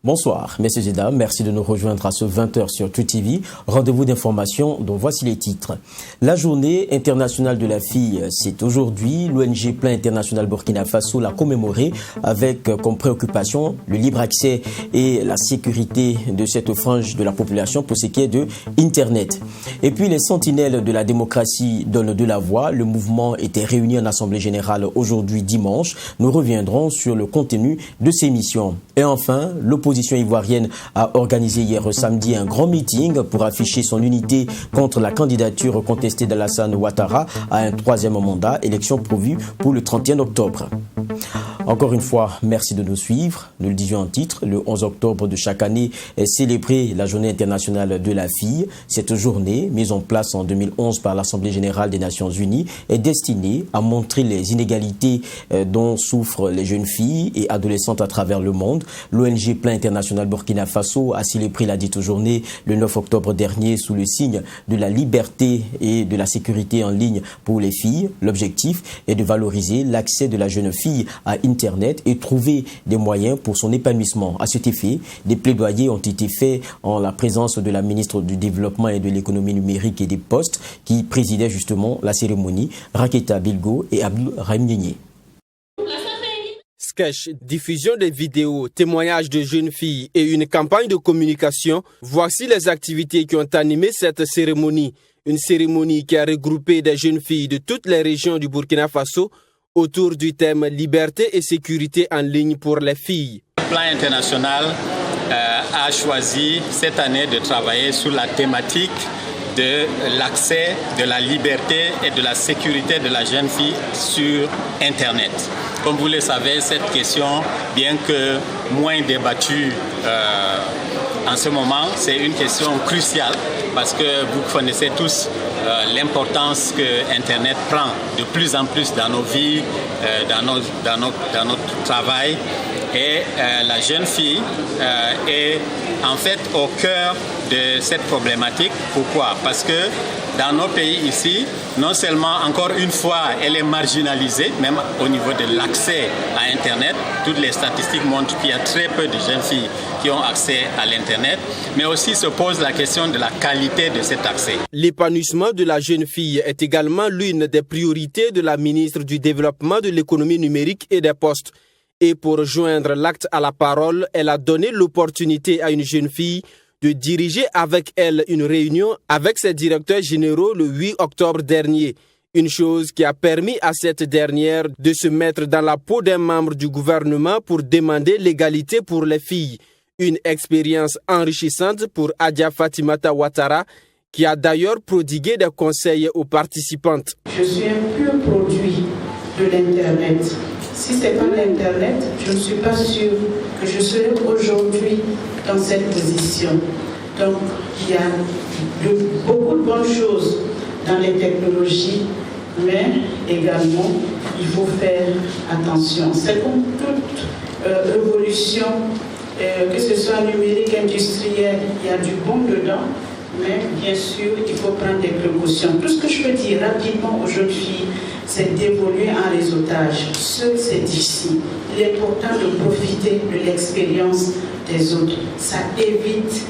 Bonsoir, messieurs et dames, merci de nous rejoindre à ce 20h sur TruTV. Rendez-vous d'information dont voici les titres. La journée internationale de la fille, c'est aujourd'hui. L'ONG Plan International Burkina Faso l'a commémoré avec comme préoccupation le libre accès et la sécurité de cette frange de la population pour ce qui est de Internet. Et puis les sentinelles de la démocratie donnent de la voix. Le mouvement était réuni en Assemblée générale aujourd'hui dimanche. Nous reviendrons sur le contenu de ces missions. Et enfin, l'opposition ivoirienne a organisé hier samedi un grand meeting pour afficher son unité contre la candidature contestée d'Alassane Ouattara à un troisième mandat, élection prévue pour le 31 octobre. Encore une fois, merci de nous suivre. Nous le disions en titre, le 11 octobre de chaque année est célébrée la Journée internationale de la fille. Cette journée, mise en place en 2011 par l'Assemblée générale des Nations unies, est destinée à montrer les inégalités dont souffrent les jeunes filles et adolescentes à travers le monde. L'ONG Plan International Burkina Faso a célébré la dite journée le 9 octobre dernier sous le signe de la liberté et de la sécurité en ligne pour les filles. L'objectif est de valoriser l'accès de la jeune fille à Internet et trouver des moyens pour son épanouissement. À cet effet, des plaidoyers ont été faits en la présence de la ministre du Développement et de l'Économie numérique et des Postes qui présidait justement la cérémonie, Raketa Bilgo et Abdul Rahim Nienye. Sketch, diffusion des vidéos, témoignages de jeunes filles et une campagne de communication, voici les activités qui ont animé cette cérémonie. Une cérémonie qui a regroupé des jeunes filles de toutes les régions du Burkina Faso autour du thème liberté et sécurité en ligne pour les filles. Le Plan international a choisi cette année de travailler sur la thématique de l'accès, de la liberté et de la sécurité de la jeune fille sur Internet. Comme vous le savez, cette question, bien que moins débattue en ce moment, c'est une question cruciale parce que vous connaissez tous l'importance que Internet prend de plus en plus dans nos vies, dans notre travail. Et la jeune fille est en fait au cœur de cette problématique. Pourquoi? Parce que dans nos pays ici, non seulement encore une fois, elle est marginalisée, même au niveau de l'accès à Internet. Toutes les statistiques montrent qu'il y a très peu de jeunes filles qui ont accès à l'Internet, mais aussi se pose la question de la qualité de cet accès. L'épanouissement de la jeune fille est également l'une des priorités de la ministre du Développement de l'Économie numérique et des Postes. Et pour joindre l'acte à la parole, elle a donné l'opportunité à une jeune fille de diriger avec elle une réunion avec ses directeurs généraux le 8 octobre dernier. Une chose qui a permis à cette dernière de se mettre dans la peau d'un membre du gouvernement pour demander l'égalité pour les filles. Une expérience enrichissante pour Adja Fatimata Ouattara, qui a d'ailleurs prodigué des conseils aux participantes. Je suis un pur produit de l'Internet. Si ce n'est pas l'Internet, je ne suis pas sûre que je serai aujourd'hui dans cette position. Donc, il y a beaucoup de bonnes choses dans les technologies, mais également, il faut faire attention. C'est comme toute évolution, que ce soit numérique, industrielle, il y a du bon dedans, mais bien sûr, il faut prendre des précautions. Tout ce que je peux dire rapidement aux jeunes filles, c'est d'évoluer en réseautage. Seul, c'est difficile. Il est important de profiter de l'expérience des autres. Ça évite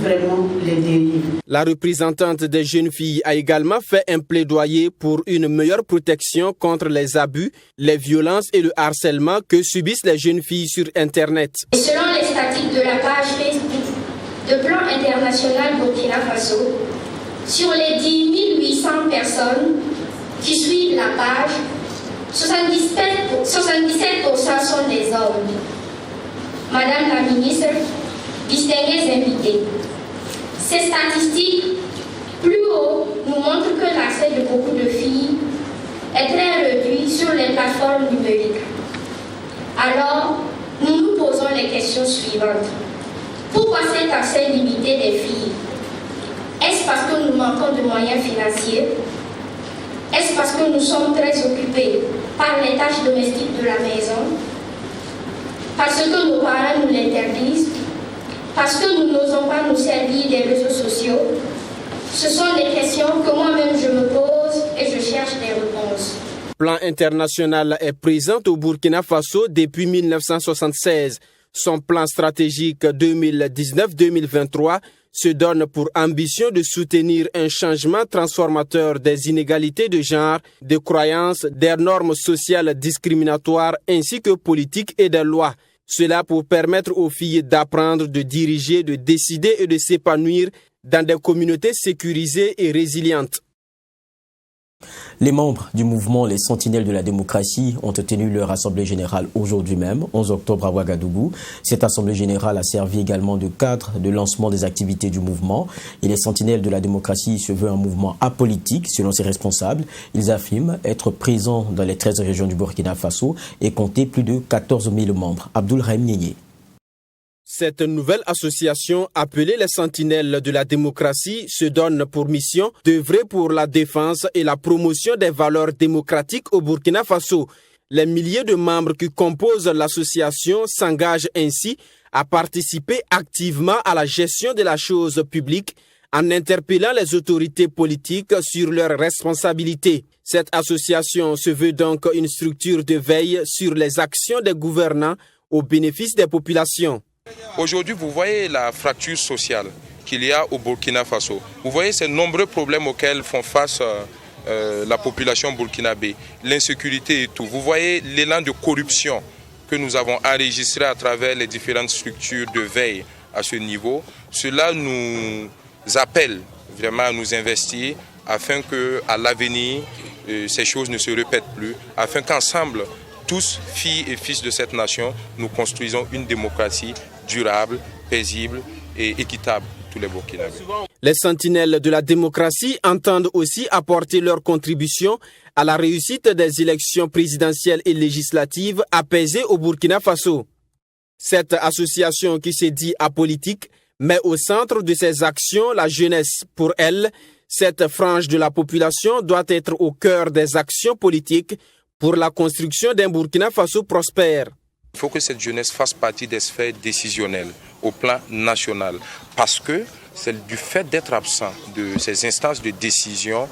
vraiment les dérives. La représentante des jeunes filles a également fait un plaidoyer pour une meilleure protection contre les abus, les violences et le harcèlement que subissent les jeunes filles sur Internet. Et selon les statistiques de la page Facebook de Plan International Burkina Faso, sur les 10 800 personnes qui suivent la page, 77% sont des hommes. Madame la ministre, distingués invités, ces statistiques plus haut nous montrent que l'accès de beaucoup de filles est très réduit sur les plateformes numériques. Alors, nous nous posons les questions suivantes. Pourquoi cet accès limité des filles? Est-ce parce que nous manquons de moyens financiers? nous sommes très occupés par les tâches domestiques de la maison, parce que nos parents nous l'interdisent, parce que nous n'osons pas nous servir des réseaux sociaux, ce sont des questions que moi-même je me pose et je cherche des réponses. Plan international est présent au Burkina Faso depuis 1976. Son plan stratégique 2019-2023 se donne pour ambition de soutenir un changement transformateur des inégalités de genre, de croyances, des normes sociales discriminatoires ainsi que politiques et des lois. Cela pour permettre aux filles d'apprendre, de diriger, de décider et de s'épanouir dans des communautés sécurisées et résilientes. Les membres du mouvement Les Sentinelles de la démocratie ont tenu leur assemblée générale aujourd'hui même, 11 octobre à Ouagadougou. Cette assemblée générale a servi également de cadre de lancement des activités du mouvement. Et les Sentinelles de la démocratie se veulent un mouvement apolitique selon ses responsables. Ils affirment être présents dans les 13 régions du Burkina Faso et compter plus de 14 000 membres. Abdoulrahim Niénié. Cette nouvelle association, appelée les Sentinelles de la démocratie, se donne pour mission d'œuvrer pour la défense et la promotion des valeurs démocratiques au Burkina Faso. Les milliers de membres qui composent l'association s'engagent ainsi à participer activement à la gestion de la chose publique en interpellant les autorités politiques sur leurs responsabilités. Cette association se veut donc une structure de veille sur les actions des gouvernants au bénéfice des populations. Aujourd'hui, vous voyez la fracture sociale qu'il y a au Burkina Faso. Vous voyez ces nombreux problèmes auxquels font face la population burkinabé, l'insécurité et tout. Vous voyez l'élan de corruption que nous avons enregistré à travers les différentes structures de veille à ce niveau. Cela nous appelle vraiment à nous investir afin qu'à l'avenir, ces choses ne se répètent plus, afin qu'ensemble, tous, filles et fils de cette nation, nous construisons une démocratie durable, paisible et équitable pour tous les Burkinabés. Les sentinelles de la démocratie entendent aussi apporter leur contribution à la réussite des élections présidentielles et législatives apaisées au Burkina Faso. Cette association qui se dit apolitique met au centre de ses actions la jeunesse. Pour elle, cette frange de la population doit être au cœur des actions politiques pour la construction d'un Burkina Faso prospère. Il faut que cette jeunesse fasse partie des sphères décisionnelles au plan national parce que c'est du fait d'être absent de ces instances de décision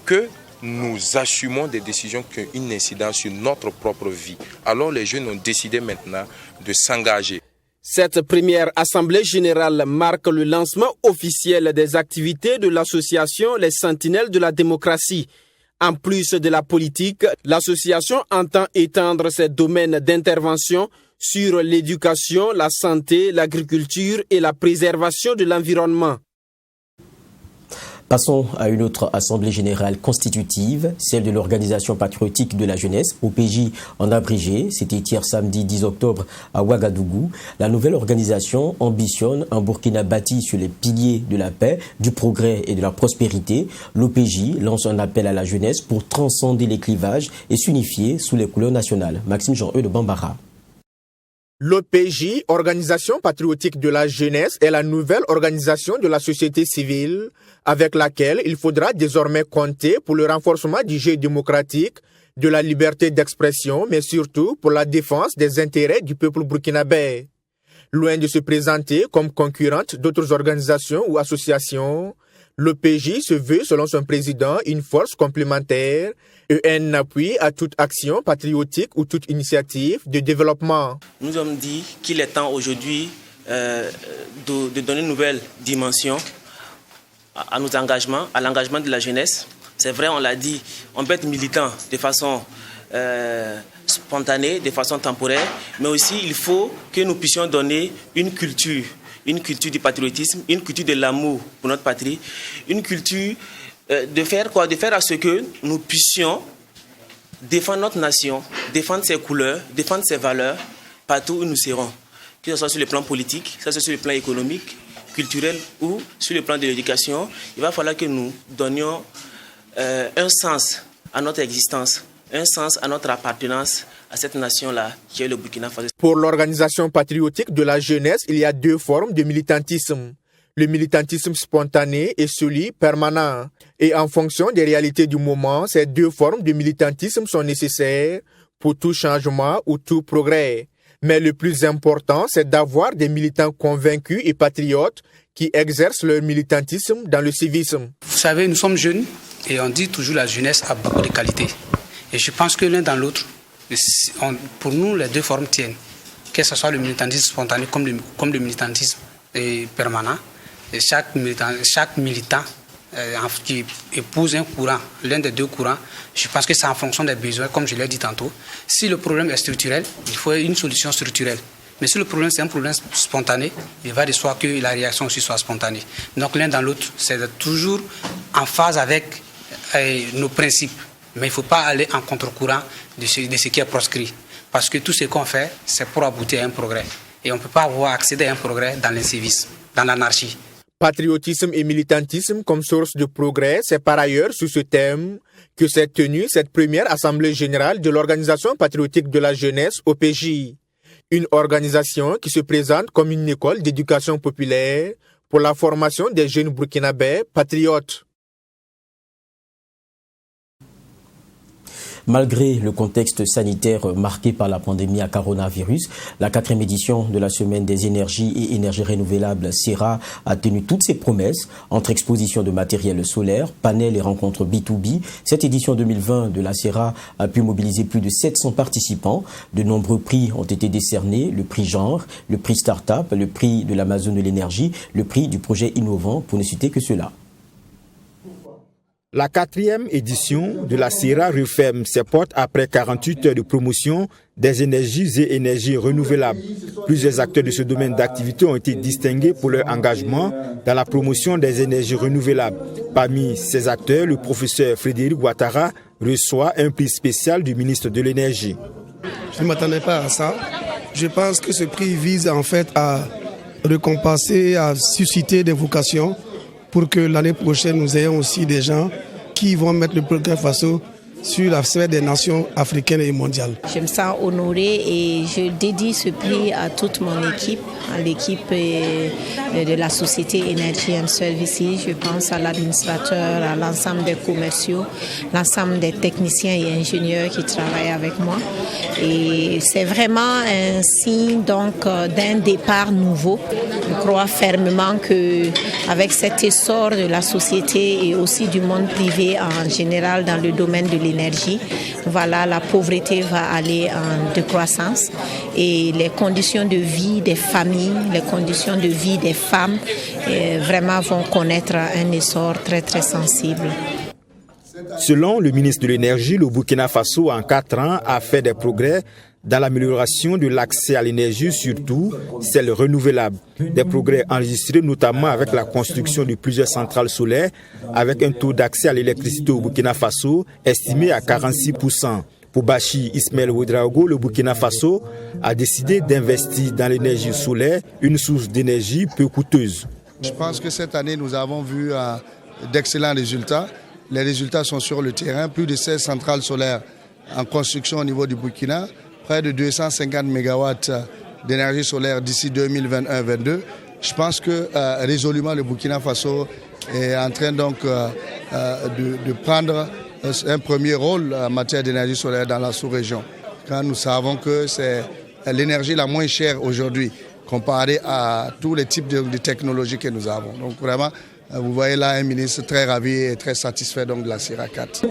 que nous assumons des décisions qui ont une incidence sur notre propre vie. Alors les jeunes ont décidé maintenant de s'engager. Cette première assemblée générale marque le lancement officiel des activités de l'association Les Sentinelles de la démocratie. En plus de la politique, l'association entend étendre ses domaines d'intervention sur l'éducation, la santé, l'agriculture et la préservation de l'environnement. Passons à une autre assemblée générale constitutive, celle de l'Organisation patriotique de la jeunesse, OPJ en abrégé. C'était hier samedi 10 octobre à Ouagadougou. La nouvelle organisation ambitionne un Burkina bâti sur les piliers de la paix, du progrès et de la prospérité. L'OPJ lance un appel à la jeunesse pour transcender les clivages et s'unifier sous les couleurs nationales. Maxime Jean-Eudes de Bambara. L'OPJ, Organisation patriotique de la jeunesse, est la nouvelle organisation de la société civile avec laquelle il faudra désormais compter pour le renforcement du jeu démocratique, de la liberté d'expression, mais surtout pour la défense des intérêts du peuple burkinabé. Loin de se présenter comme concurrente d'autres organisations ou associations, l'OPJ se veut, selon son président, une force complémentaire et un appui à toute action patriotique ou toute initiative de développement. Nous avons dit qu'il est temps aujourd'hui de donner une nouvelle dimension à nos engagements, à l'engagement de la jeunesse. C'est vrai, on l'a dit, on peut être militant de façon spontanée, de façon temporaire, mais aussi il faut que nous puissions donner une culture du patriotisme, une culture de l'amour pour notre patrie, une culture de faire à ce que nous puissions défendre notre nation, défendre ses couleurs, défendre ses valeurs partout où nous serons, que ce soit sur le plan politique, que ce soit sur le plan économique, culturel ou sur le plan de l'éducation. Il va falloir que nous donnions un sens à notre existence, un sens à notre appartenance à cette nation-là qui est le Burkina Faso. Pour l'Organisation patriotique de la jeunesse, il y a deux formes de militantisme. Le militantisme spontané et celui permanent. Et en fonction des réalités du moment, ces deux formes de militantisme sont nécessaires pour tout changement ou tout progrès. Mais le plus important, c'est d'avoir des militants convaincus et patriotes qui exercent leur militantisme dans le civisme. Vous savez, nous sommes jeunes et on dit toujours la jeunesse a beaucoup de qualités. Et je pense que l'un dans l'autre, pour nous, les deux formes tiennent. Que ce soit le militantisme spontané comme le militantisme permanent. Et chaque militant qui épouse un courant, l'un des deux courants, je pense que c'est en fonction des besoins, comme je l'ai dit tantôt. Si le problème est structurel, il faut une solution structurelle. Mais si le problème c'est un problème spontané, il va de soi que la réaction aussi soit spontanée. Donc l'un dans l'autre, c'est toujours en phase avec nos principes. Mais il ne faut pas aller en contre-courant de ce qui est proscrit. Parce que tout ce qu'on fait, c'est pour aboutir à un progrès. Et on ne peut pas avoir accédé à un progrès dans l'incivisme, dans l'anarchie. Patriotisme et militantisme comme source de progrès, c'est par ailleurs sur ce thème que s'est tenue cette première assemblée générale de l'Organisation patriotique de la jeunesse, OPJ. Une organisation qui se présente comme une école d'éducation populaire pour la formation des jeunes burkinabés patriotes. Malgré le contexte sanitaire marqué par la pandémie à coronavirus, la 4e édition de la Semaine des énergies et énergies renouvelables SERA a tenu toutes ses promesses entre exposition de matériel solaire, panels et rencontres B2B. Cette édition 2020 de la SERA a pu mobiliser plus de 700 participants. De nombreux prix ont été décernés, le prix genre, le prix start-up, le prix de l'Amazon de l'énergie, le prix du projet innovant, pour ne citer que cela. La 4e édition de la SERA referme ses portes après 48 heures de promotion des énergies et énergies renouvelables. Plusieurs acteurs de ce domaine d'activité ont été distingués pour leur engagement dans la promotion des énergies renouvelables. Parmi ces acteurs, le professeur Frédéric Ouattara reçoit un prix spécial du ministre de l'Énergie. Je ne m'attendais pas à ça. Je pense que ce prix vise en fait à récompenser, à susciter des vocations pour que l'année prochaine, nous ayons aussi des gens qui vont mettre le Burkina Faso sur la sphère des nations africaines et mondiales. Je me sens honorée et je dédie ce prix à toute mon équipe, à l'équipe de la société Energy and Services. Je pense à l'administrateur, à l'ensemble des commerciaux, l'ensemble des techniciens et ingénieurs qui travaillent avec moi. Et c'est vraiment un signe donc d'un départ nouveau. Je crois fermement qu'avec cet essor de la société et aussi du monde privé en général dans le domaine de l'énergie, voilà, la pauvreté va aller en décroissance et les conditions de vie des familles, les conditions de vie des femmes vraiment vont connaître un essor très très sensible. Selon le ministre de l'Énergie, le Burkina Faso en 4 ans a fait des progrès dans l'amélioration de l'accès à l'énergie, surtout celle renouvelable. Des progrès enregistrés notamment avec la construction de plusieurs centrales solaires, avec un taux d'accès à l'électricité au Burkina Faso estimé à 46%. Pour Bachir Ismaël Ouedraogo, le Burkina Faso a décidé d'investir dans l'énergie solaire, une source d'énergie peu coûteuse. Je pense que cette année, nous avons vu d'excellents résultats. Les résultats sont sur le terrain. Plus de 16 centrales solaires en construction au niveau du Burkina. Près de 250 mégawatts d'énergie solaire d'ici 2021-2022. Je pense que résolument le Burkina Faso est en train donc de prendre un premier rôle en matière d'énergie solaire dans la sous-région. Quand nous savons que c'est l'énergie la moins chère aujourd'hui comparée à tous les types de technologies que nous avons. Donc vraiment, vous voyez là un ministre très ravi et très satisfait donc de la SERA 4.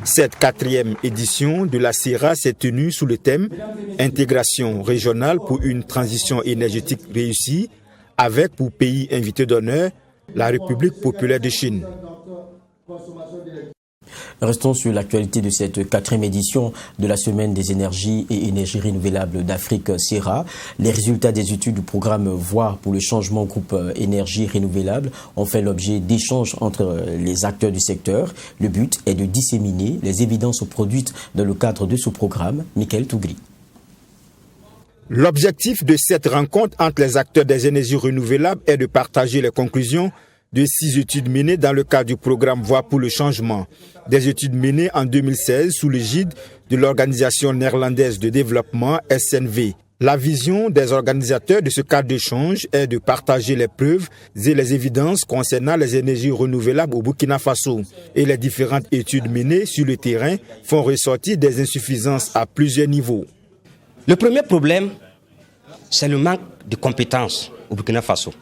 Cette 4e édition de la SERA s'est tenue sous le thème « Intégration régionale pour une transition énergétique réussie » avec pour pays invité d'honneur la République populaire de Chine. Restons sur l'actualité de cette 4e édition de la Semaine des énergies et énergies renouvelables d'Afrique SERA. Les résultats des études du programme Voix pour le changement groupe énergie renouvelable ont fait l'objet d'échanges entre les acteurs du secteur. Le but est de disséminer les évidences produites dans le cadre de ce programme. Michael Tougri. L'objectif de cette rencontre entre les acteurs des énergies renouvelables est de partager les conclusions de 6 études menées dans le cadre du programme Voix pour le changement. Des études menées en 2016 sous l'égide de l'Organisation néerlandaise de développement SNV. La vision des organisateurs de ce cadre d'échange est de partager les preuves et les évidences concernant les énergies renouvelables au Burkina Faso. Et les différentes études menées sur le terrain font ressortir des insuffisances à plusieurs niveaux. Le premier problème, c'est le manque de compétences au Burkina Faso.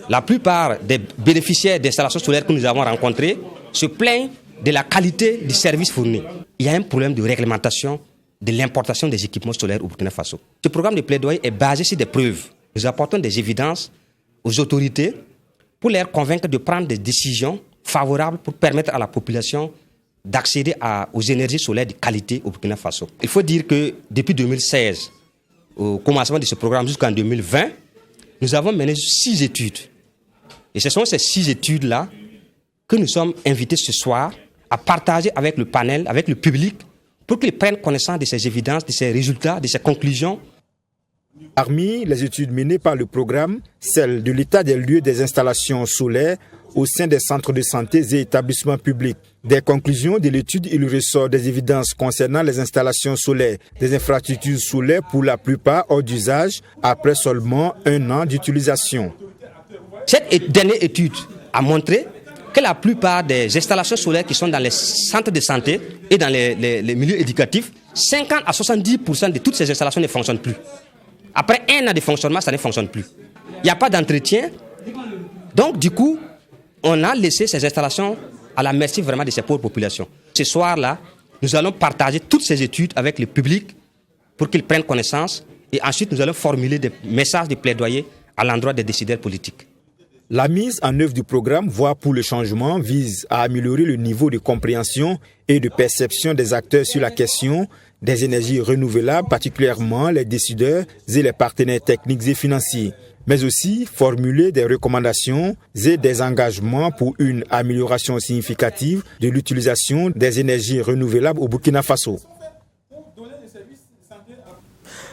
La plupart des bénéficiaires d'installations solaires que nous avons rencontrés se plaignent de la qualité du service fourni. Il y a un problème de réglementation de l'importation des équipements solaires au Burkina Faso. Ce programme de plaidoyer est basé sur des preuves. Nous apportons des évidences aux autorités pour les convaincre de prendre des décisions favorables pour permettre à la population d'accéder aux énergies solaires de qualité au Burkina Faso. Il faut dire que depuis 2016, au commencement de ce programme jusqu'en 2020, nous avons mené 6 études. Et ce sont ces 6 études-là que nous sommes invités ce soir à partager avec le panel, avec le public, pour qu'ils prennent connaissance de ces évidences, de ces résultats, de ces conclusions. Parmi les études menées par le programme, celle de l'état des lieux des installations solaires au sein des centres de santé et établissements publics. Des conclusions de l'étude, il ressort des évidences concernant les installations solaires, des infrastructures solaires pour la plupart hors d'usage après seulement 1 an d'utilisation. Cette dernière étude a montré que la plupart des installations solaires qui sont dans les centres de santé et dans les milieux éducatifs, 50 à 70% de toutes ces installations ne fonctionnent plus. Après 1 an de fonctionnement, ça ne fonctionne plus. Il n'y a pas d'entretien. Donc, du coup, on a laissé ces installations à la merci vraiment de ces pauvres populations. Ce soir-là, nous allons partager toutes ces études avec le public pour qu'ils prennent connaissance et ensuite nous allons formuler des messages de plaidoyer à l'endroit des décideurs politiques. La mise en œuvre du programme Voix pour le changement vise à améliorer le niveau de compréhension et de perception des acteurs sur la question des énergies renouvelables, particulièrement les décideurs et les partenaires techniques et financiers, mais aussi formuler des recommandations et des engagements pour une amélioration significative de l'utilisation des énergies renouvelables au Burkina Faso.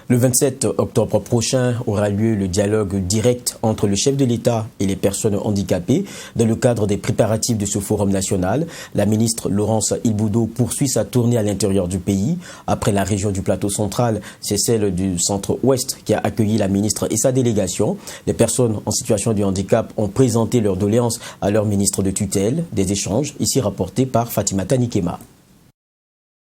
Le 27 octobre prochain aura lieu le dialogue direct entre le chef de l'État et les personnes handicapées. Dans le cadre des préparatifs de ce forum national, la ministre Laurence Ilboudo poursuit sa tournée à l'intérieur du pays. Après la région du plateau central, c'est celle du centre-ouest qui a accueilli la ministre et sa délégation. Les personnes en situation de handicap ont présenté leurs doléances à leur ministre de tutelle. Des échanges ici rapportés par Fatimata Nikema.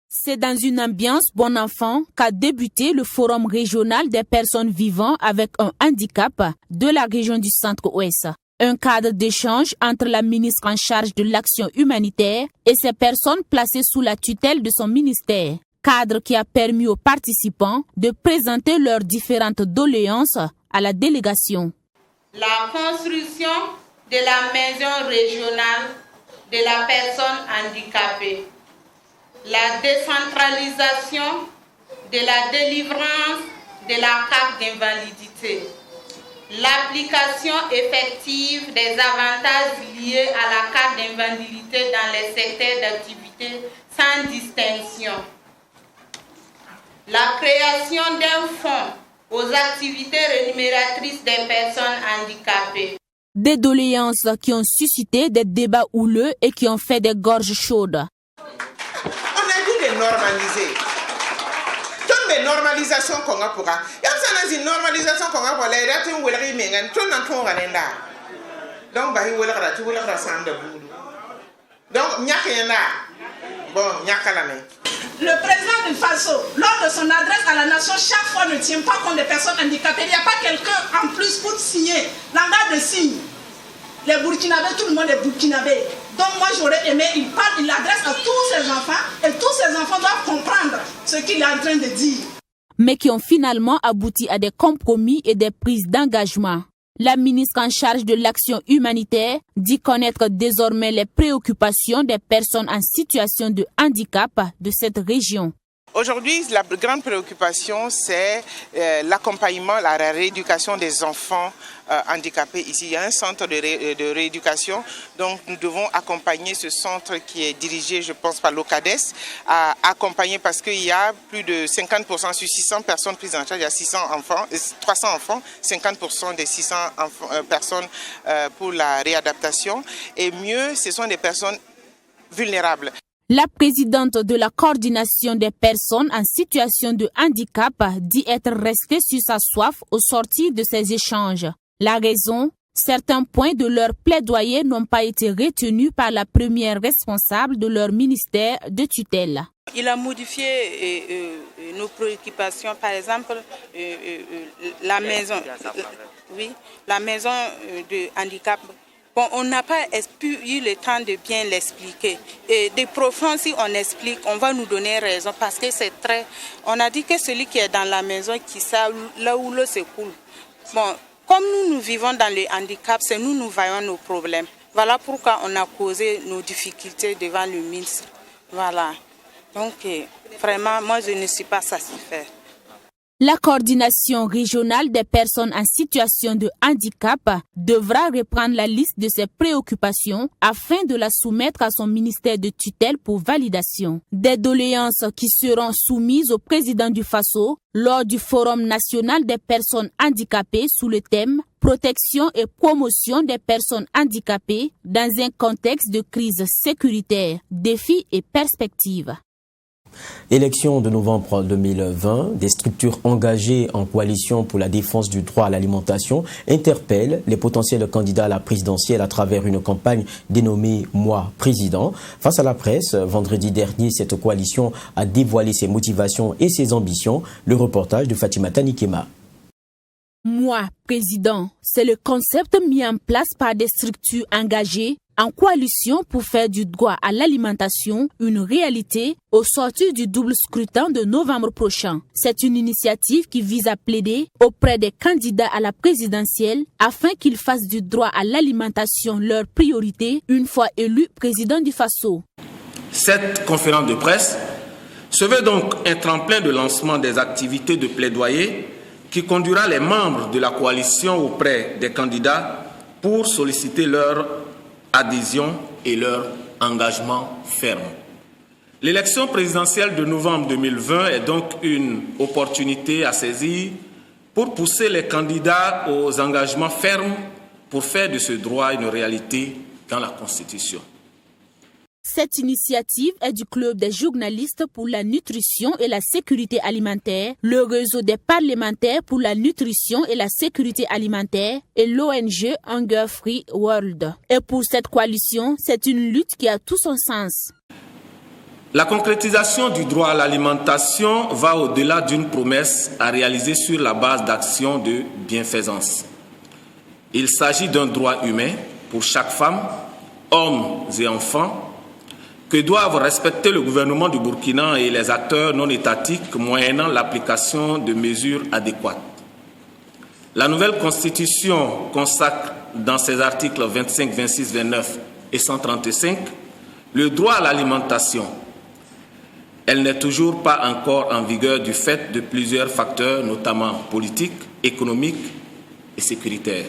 C'est dans une ambiance bon enfant qu'a débuté le forum régional des personnes vivant avec un handicap de la région du Centre-Ouest. Un cadre d'échange entre la ministre en charge de l'action humanitaire et ces personnes placées sous la tutelle de son ministère. Cadre qui a permis aux participants de présenter leurs différentes doléances à la délégation. La construction de la maison régionale de la personne handicapée. La décentralisation de la délivrance de la carte d'invalidité, l'application effective des avantages liés à la carte d'invalidité dans les secteurs d'activité sans distinction, la création d'un fonds aux activités rémunératrices des personnes handicapées. Des doléances qui ont suscité des débats houleux et qui ont fait des gorges chaudes. Normaliser. Toutes les normalisations qu'on a pour ça, il y a une normalisation qu'on a pour les ratés ou les rimes, tout n'a pas là. Donc, bah, il y a tout le rassemble de boulot. Donc, il n'y a rien là. Bon, il n'y a qu'à l'année. Le président du Faso, lors de son adresse à la nation, chaque fois ne tient pas compte des personnes handicapées. Il n'y a pas quelqu'un en plus pour signer l'engagement de signe. Les Burkinabés, tout le monde est Burkinabé. Donc moi j'aurais aimé, il adresse à tous ses enfants et tous ses enfants doivent comprendre ce qu'il est en train de dire. Mais qui ont finalement abouti à des compromis et des prises d'engagement. La ministre en charge de l'action humanitaire dit connaître désormais les préoccupations des personnes en situation de handicap de cette région. Aujourd'hui, la grande préoccupation, c'est l'accompagnement, la rééducation des enfants handicapés. Ici, il y a un centre de rééducation, donc nous devons accompagner ce centre qui est dirigé, je pense, par l'OCADES, à accompagner parce qu'il y a plus de 50% sur 600 personnes prises en charge, il y a 300 enfants, 50% des 600 personnes pour la réadaptation. Et mieux, ce sont des personnes vulnérables. La présidente de la coordination des personnes en situation de handicap dit être restée sur sa soif au sortir de ces échanges. La raison, certains points de leur plaidoyer n'ont pas été retenus par la première responsable de leur ministère de tutelle. Il a modifié nos préoccupations, par exemple la maison de handicap. Bon, on n'a pas eu le temps de bien l'expliquer. Et des profonds, si on explique, on va nous donner raison parce que c'est très... On a dit que celui qui est dans la maison, qui sait là où l'eau se coule. Bon, comme nous vivons dans le handicap, c'est nous voyons nos problèmes. Voilà pourquoi on a causé nos difficultés devant le ministre. Voilà. Donc, vraiment, moi, je ne suis pas satisfaite. La coordination régionale des personnes en situation de handicap devra reprendre la liste de ses préoccupations afin de la soumettre à son ministère de tutelle pour validation. Des doléances qui seront soumises au président du Faso lors du Forum national des personnes handicapées sous le thème « Protection et promotion des personnes handicapées dans un contexte de crise sécuritaire, défis et perspectives ». Élection de novembre 2020, des structures engagées en coalition pour la défense du droit à l'alimentation interpellent les potentiels candidats à la présidentielle à travers une campagne dénommée « Moi, Président ». Face à la presse, vendredi dernier, cette coalition a dévoilé ses motivations et ses ambitions. Le reportage de Fatima Tanikema. Moi, Président, c'est le concept mis en place par des structures engagées en coalition pour faire du droit à l'alimentation une réalité au sortir du double scrutin de novembre prochain. C'est une initiative qui vise à plaider auprès des candidats à la présidentielle afin qu'ils fassent du droit à l'alimentation leur priorité une fois élus président du Faso. Cette conférence de presse se veut donc un tremplin de lancement des activités de plaidoyer qui conduira les membres de la coalition auprès des candidats pour solliciter leur adhésion et leur engagement ferme. L'élection présidentielle de novembre 2020 est donc une opportunité à saisir pour pousser les candidats aux engagements fermes pour faire de ce droit une réalité dans la Constitution. Cette initiative est du Club des journalistes pour la nutrition et la sécurité alimentaire, le réseau des parlementaires pour la nutrition et la sécurité alimentaire et l'ONG Hunger Free World. Et pour cette coalition, c'est une lutte qui a tout son sens. La concrétisation du droit à l'alimentation va au-delà d'une promesse à réaliser sur la base d'actions de bienfaisance. Il s'agit d'un droit humain pour chaque femme, hommes et enfants, que doivent respecter le gouvernement du Burkina et les acteurs non étatiques moyennant l'application de mesures adéquates. La nouvelle Constitution consacre dans ses articles 25, 26, 29 et 135 le droit à l'alimentation. Elle n'est toujours pas encore en vigueur du fait de plusieurs facteurs, notamment politiques, économiques et sécuritaires.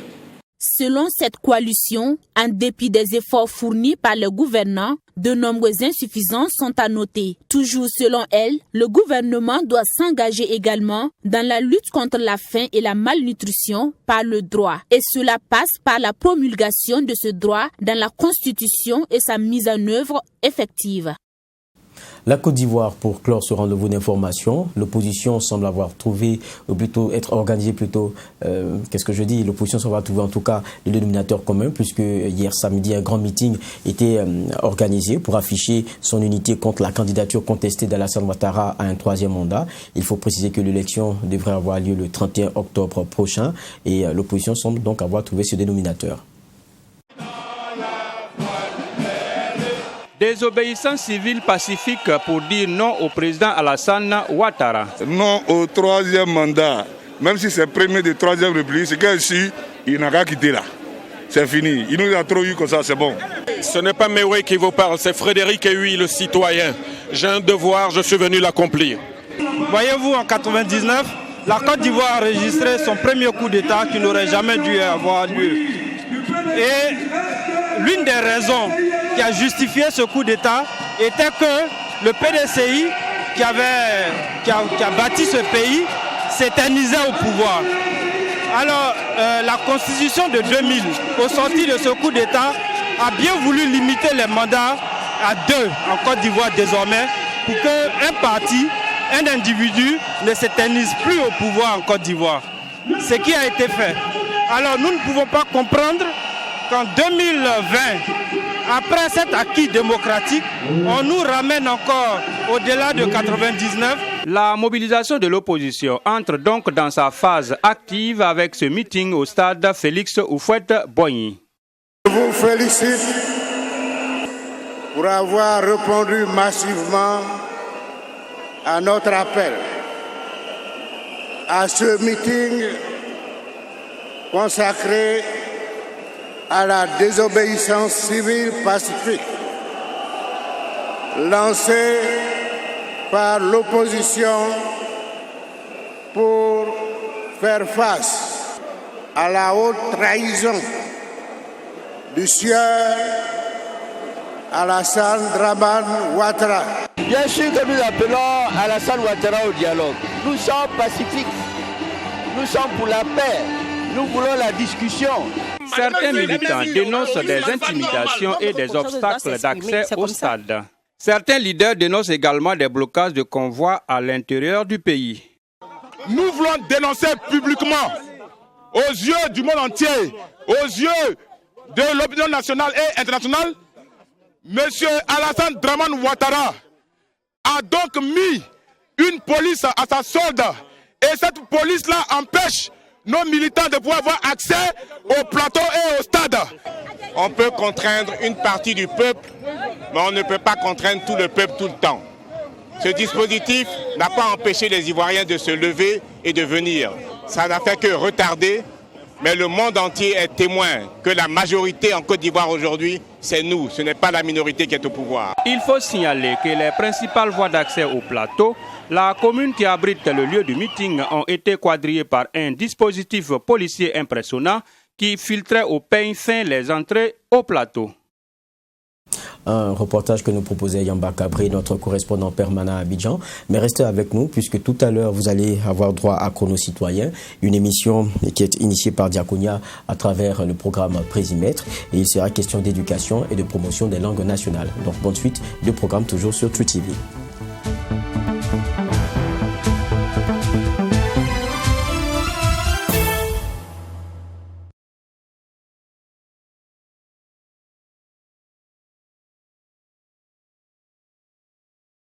Selon cette coalition, en dépit des efforts fournis par le gouvernant, de nombreuses insuffisances sont à noter. Toujours selon elle, le gouvernement doit s'engager également dans la lutte contre la faim et la malnutrition par le droit. Et cela passe par la promulgation de ce droit dans la Constitution et sa mise en œuvre effective. La Côte d'Ivoire, pour clore ce rendez-vous d'information, l'opposition semble avoir trouvé, ou plutôt être organisée plutôt, l'opposition semble avoir trouvé en tout cas le dénominateur commun, puisque hier samedi, un grand meeting était organisé pour afficher son unité contre la candidature contestée d'Alassane Ouattara à un troisième mandat. Il faut préciser que l'élection devrait avoir lieu le 31 octobre prochain et l'opposition semble donc avoir trouvé ce dénominateur. Désobéissance civile pacifique pour dire non au président Alassane Ouattara. Non au troisième mandat, même si c'est premier de troisième république, c'est qu'ici, il n'a qu'à quitter là. C'est fini, il nous a trop eu comme ça, c'est bon. Ce n'est pas Mewe qui vous parle, c'est Frédéric Ehui, le citoyen. J'ai un devoir, je suis venu l'accomplir. Voyez-vous, en 1999, la Côte d'Ivoire a enregistré son premier coup d'État qui n'aurait jamais dû avoir lieu. Et l'une des raisons qui a justifié ce coup d'État était que le PDCI qui a bâti ce pays s'éternisait au pouvoir. Alors la constitution de 2000, au sortir de ce coup d'État, a bien voulu limiter les mandats à 2 en Côte d'Ivoire désormais pour qu'un parti, un individu ne s'éternise plus au pouvoir en Côte d'Ivoire. Ce qui a été fait. Alors nous ne pouvons pas comprendre qu'en 2020, après cet acquis démocratique, on nous ramène encore au-delà de 99. La mobilisation de l'opposition entre donc dans sa phase active avec ce meeting au stade Félix Houphouët-Boigny. Je vous félicite pour avoir répondu massivement à notre appel. À ce meeting consacré à la désobéissance civile pacifique lancée par l'opposition pour faire face à la haute trahison du sieur Alassane Dramane Ouattara. Bien sûr que nous appelons Alassane Ouattara au dialogue. Nous sommes pacifiques, nous sommes pour la paix, nous voulons la discussion. Certains militants dénoncent des intimidations et des obstacles d'accès au stade. Certains leaders dénoncent également des blocages de convois à l'intérieur du pays. Nous voulons dénoncer publiquement, aux yeux du monde entier, aux yeux de l'opinion nationale et internationale, M. Alassane Dramane Ouattara a donc mis une police à sa solde. Et cette police-là empêche nos militants de pouvoir avoir accès au plateau et au stade. On peut contraindre une partie du peuple, mais on ne peut pas contraindre tout le peuple tout le temps. Ce dispositif n'a pas empêché les Ivoiriens de se lever et de venir. Ça n'a fait que retarder, mais le monde entier est témoin que la majorité en Côte d'Ivoire aujourd'hui, c'est nous, ce n'est pas la minorité qui est au pouvoir. Il faut signaler que les principales voies d'accès au plateau, la commune qui abrite le lieu du meeting, ont été quadrillées par un dispositif policier impressionnant qui filtrait au peigne fin les entrées au plateau. Un reportage que nous proposait Yamba Cabré, notre correspondant permanent à Abidjan. Mais restez avec nous puisque tout à l'heure, vous allez avoir droit à Chrono Citoyen, une émission qui est initiée par Diaconia à travers le programme Présimètre. Et il sera question d'éducation et de promotion des langues nationales. Donc bonne suite de programme toujours sur True TV.